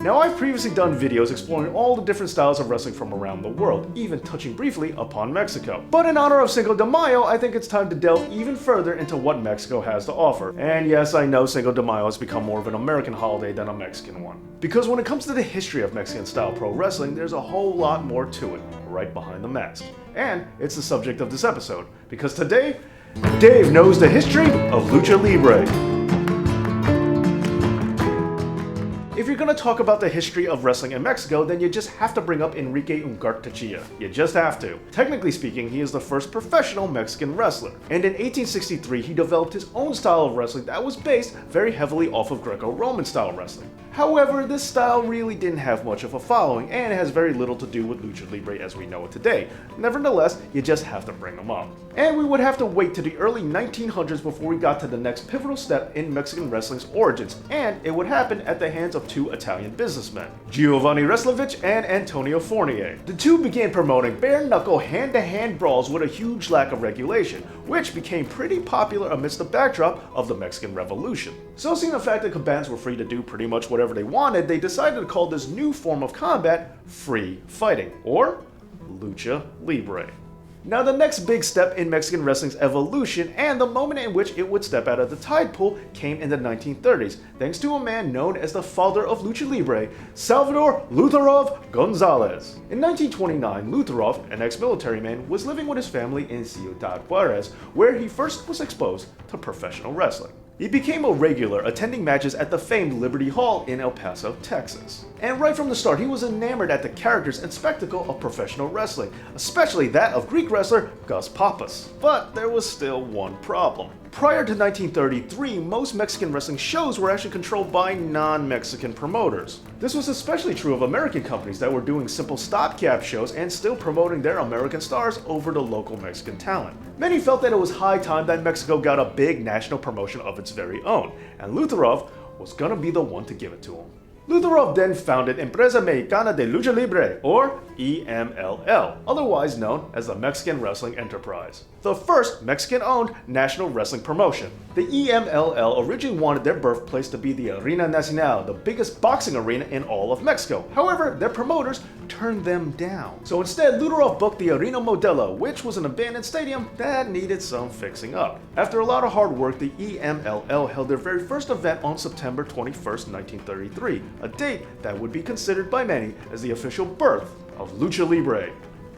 Now, I've previously done videos exploring all the different styles of wrestling from around the world, even touching briefly upon Mexico. But in honor of Cinco de Mayo, I think it's time to delve even further into what Mexico has to offer. And yes, I know Cinco de Mayo has become more of an American holiday than a Mexican one. Because when it comes to the history of Mexican-style pro wrestling, there's a whole lot more to it, right behind the mask. And it's the subject of this episode, because today, Dave knows the history of Lucha Libre. If you're gonna talk about the history of wrestling in Mexico, then you just have to bring up Enrique Ungartechea. You just have to. Technically speaking, he is the first professional Mexican wrestler. And in 1863, he developed his own style of wrestling that was based very heavily off of Greco-Roman style wrestling. However, this style really didn't have much of a following, and it has very little to do with Lucha Libre as we know it today. Nevertheless, you just have to bring them up. And we would have to wait to the early 1900s before we got to the next pivotal step in Mexican wrestling's origins, and it would happen at the hands of two Italian businessmen, Giovanni Wrestlovich and Antonio Fournier. The two began promoting bare-knuckle hand-to-hand brawls with a huge lack of regulation, which became pretty popular amidst the backdrop of the Mexican Revolution. So seeing the fact that combatants were free to do pretty much whatever they wanted, they decided to call this new form of combat free fighting, or Lucha Libre. Now, the next big step in Mexican wrestling's evolution, and the moment in which it would step out of the tide pool, came in the 1930s, thanks to a man known as the father of Lucha Libre, Salvador Lutherov Gonzalez. In 1929, Lutherov, an ex-military man, was living with his family in Ciudad Juarez, where he first was exposed to professional wrestling. He became a regular, attending matches at the famed Liberty Hall in El Paso, Texas. And right from the start, he was enamored at the characters and spectacle of professional wrestling, especially that of Greek wrestler Gus Pappas. But there was still one problem. Prior to 1933, most Mexican wrestling shows were actually controlled by non-Mexican promoters. This was especially true of American companies that were doing simple stopgap shows and still promoting their American stars over the local Mexican talent. Many felt that it was high time that Mexico got a big national promotion of its very own, and Lutherov was gonna be the one to give it to him. Lutherov then founded Empresa Mexicana de Lucha Libre, or EMLL, otherwise known as the Mexican Wrestling Enterprise, the first Mexican-owned national wrestling promotion. The EMLL originally wanted their birthplace to be the Arena Nacional, the biggest boxing arena in all of Mexico. However, their promoters turned them down. So instead, Lutherov booked the Arena Modelo, which was an abandoned stadium that needed some fixing up. After a lot of hard work, the EMLL held their very first event on September 21st, 1933, a date that would be considered by many as the official birth of Lucha Libre.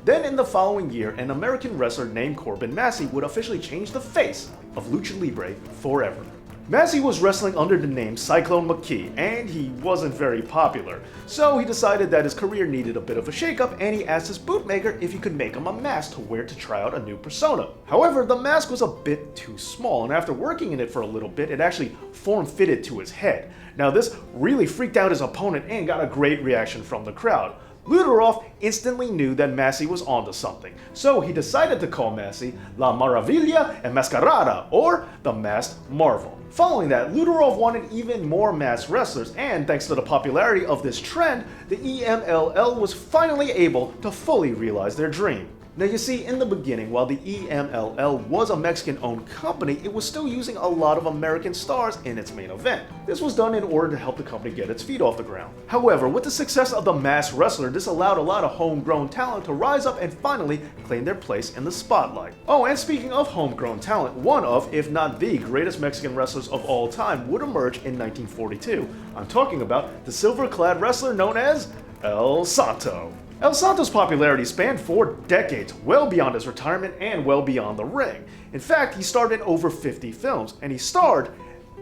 Then in the following year, an American wrestler named Corbin Massey would officially change the face of Lucha Libre forever. Massey was wrestling under the name Cyclone McKee, and he wasn't very popular. So he decided that his career needed a bit of a shakeup, and he asked his bootmaker if he could make him a mask to wear to try out a new persona. However, the mask was a bit too small, and after working in it for a little bit, it actually form-fitted to his head. Now this really freaked out his opponent and got a great reaction from the crowd. Lutherov instantly knew that Massey was onto something, so he decided to call Massey La Maravilla Enmascarada, or the Masked Marvel. Following that, Lutherov wanted even more masked wrestlers, and thanks to the popularity of this trend, the EMLL was finally able to fully realize their dream. Now you see, in the beginning, while the EMLL was a Mexican-owned company, it was still using a lot of American stars in its main event. This was done in order to help the company get its feet off the ground. However, with the success of the masked wrestler, this allowed a lot of homegrown talent to rise up and finally claim their place in the spotlight. Oh, and speaking of homegrown talent, one of, if not the greatest Mexican wrestlers of all time would emerge in 1942. I'm talking about the silver-clad wrestler known as El Santo. El Santo's popularity spanned 4 decades, well beyond his retirement and well beyond the ring. In fact, he starred in over 50 films, and he starred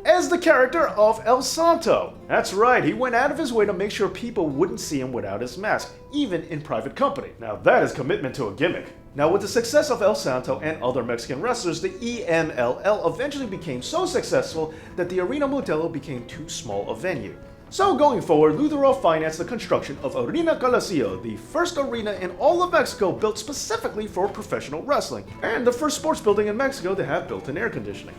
as the character of El Santo. That's right, he went out of his way to make sure people wouldn't see him without his mask, even in private company. Now that is commitment to a gimmick. Now with the success of El Santo and other Mexican wrestlers, the EMLL eventually became so successful that the Arena Modelo became too small a venue. So going forward, Lutherov financed the construction of Arena Coliseo, the first arena in all of Mexico built specifically for professional wrestling, and the first sports building in Mexico to have built-in air conditioning.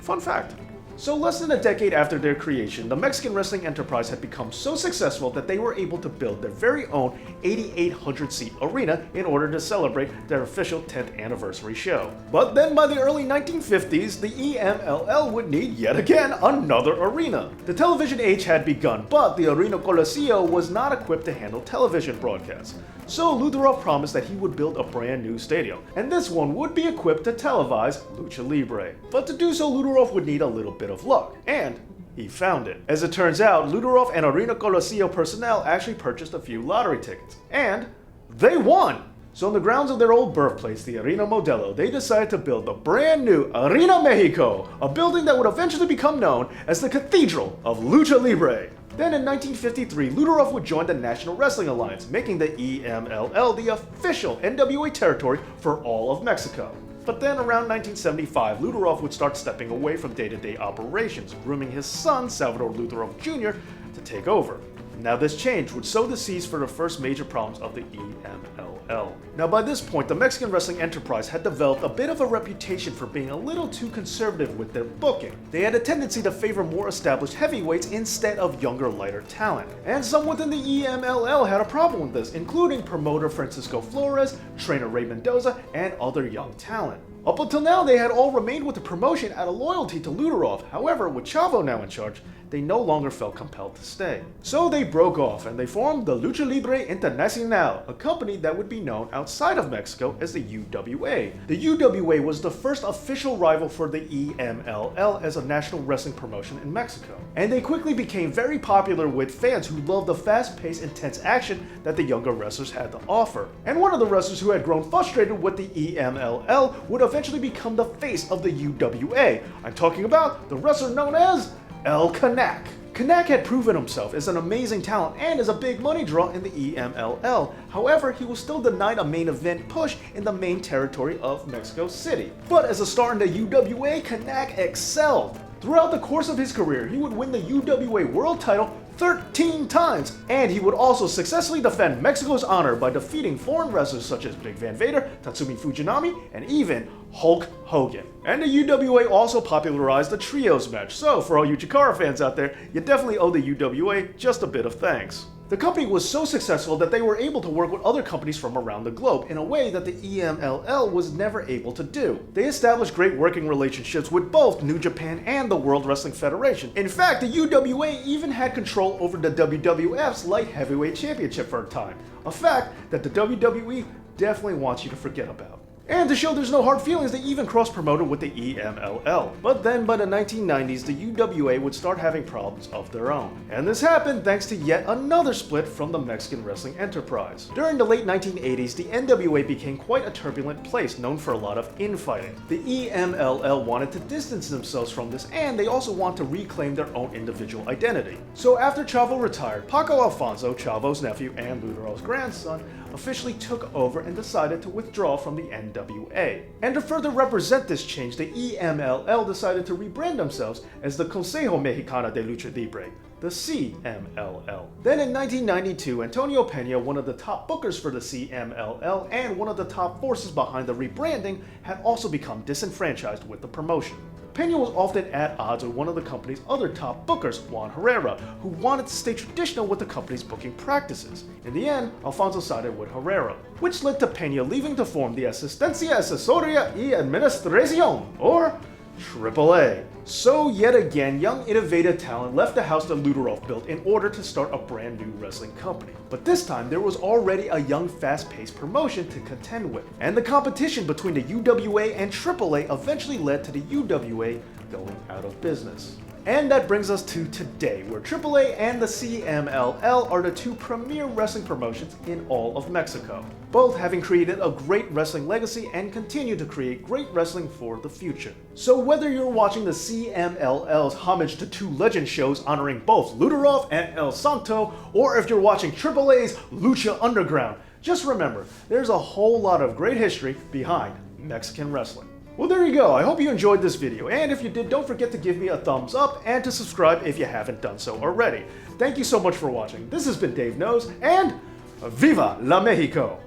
Fun fact. So less than a decade after their creation, the Mexican wrestling enterprise had become so successful that they were able to build their very own 8,800-seat arena in order to celebrate their official 10th anniversary show. But then by the early 1950s, the EMLL would need yet again another arena. The television age had begun, but the Arena Coliseo was not equipped to handle television broadcasts. So Ludarov promised that he would build a brand new stadium, and this one would be equipped to televise Lucha Libre. But to do so, Ludarov would need a little bit of luck, and he found it. As it turns out, Ludarov and Arena Coliseo personnel actually purchased a few lottery tickets, and they won! So on the grounds of their old birthplace, the Arena Modelo, they decided to build the brand new Arena Mexico, a building that would eventually become known as the Cathedral of Lucha Libre. Then in 1953, Ludarov would join the National Wrestling Alliance, making the EMLL the official NWA territory for all of Mexico. But then around 1975, Ludarov would start stepping away from day-to-day operations, grooming his son, Salvador Ludarov Jr., to take over. Now this change would sow the seeds for the first major problems of the EMLL. Now by this point, the Mexican wrestling enterprise had developed a bit of a reputation for being a little too conservative with their booking. They had a tendency to favor more established heavyweights instead of younger, lighter talent. And some within the EMLL had a problem with this, including promoter Francisco Flores, trainer Ray Mendoza, and other young talent. Up until now, they had all remained with the promotion out of loyalty to Ludarov. However, with Chavo now in charge, they no longer felt compelled to stay. So they broke off and they formed the Lucha Libre Internacional, a company that would be known outside of Mexico as the UWA. The UWA was the first official rival for the EMLL as a national wrestling promotion in Mexico. And they quickly became very popular with fans who loved the fast-paced, intense action that the younger wrestlers had to offer. And one of the wrestlers who had grown frustrated with the EMLL would eventually become the face of the UWA. I'm talking about the wrestler known as El Canak. Canak had proven himself as an amazing talent and as a big money draw in the EMLL. However, he was still denied a main event push in the main territory of Mexico City. But as a star in the UWA, Canak excelled. Throughout the course of his career, he would win the UWA World title 13 times, and he would also successfully defend Mexico's honor by defeating foreign wrestlers such as Big Van Vader, Tatsumi Fujinami, and even Hulk Hogan. And the UWA also popularized the trios match, so for all you Chikara fans out there, you definitely owe the UWA just a bit of thanks. The company was so successful that they were able to work with other companies from around the globe in a way that the EMLL was never able to do. They established great working relationships with both New Japan and the World Wrestling Federation. In fact, the UWA even had control over the WWF's Light Heavyweight Championship for a time, a fact that the WWE definitely wants you to forget about. And to show there's no hard feelings, they even cross-promoted with the EMLL. But then by the 1990s, the UWA would start having problems of their own. And this happened thanks to yet another split from the Mexican wrestling enterprise. During the late 1980s, the NWA became quite a turbulent place known for a lot of infighting. The EMLL wanted to distance themselves from this, and they also want to reclaim their own individual identity. So after Chavo retired, Paco Alfonso, Chavo's nephew and Ludarov's grandson, officially took over and decided to withdraw from the NWA. And to further represent this change, the EMLL decided to rebrand themselves as the Consejo Mexicano de Lucha Libre, the CMLL. Then in 1992, Antonio Pena, one of the top bookers for the CMLL and one of the top forces behind the rebranding, had also become disenfranchised with the promotion. Pena was often at odds with one of the company's other top bookers, Juan Herrera, who wanted to stay traditional with the company's booking practices. In the end, Alfonso sided with Herrera, which led to Pena leaving to form the Asistencia Asesoría y Administración, or AAA. So yet again, young innovative talent left the house that Ludarov built in order to start a brand new wrestling company. But this time, there was already a young, fast-paced promotion to contend with. And the competition between the UWA and AAA eventually led to the UWA going out of business. And that brings us to today, where AAA and the CMLL are the two premier wrestling promotions in all of Mexico, both having created a great wrestling legacy and continue to create great wrestling for the future. So whether you're watching the CMLL's homage to two legend shows honoring both Ludarov and El Santo, or if you're watching AAA's Lucha Underground, just remember, there's a whole lot of great history behind Mexican wrestling. Well, there you go. I hope you enjoyed this video, and if you did, don't forget to give me a thumbs up and to subscribe if you haven't done so already. Thank you so much for watching. This has been Dave Knows, and Viva la Mexico!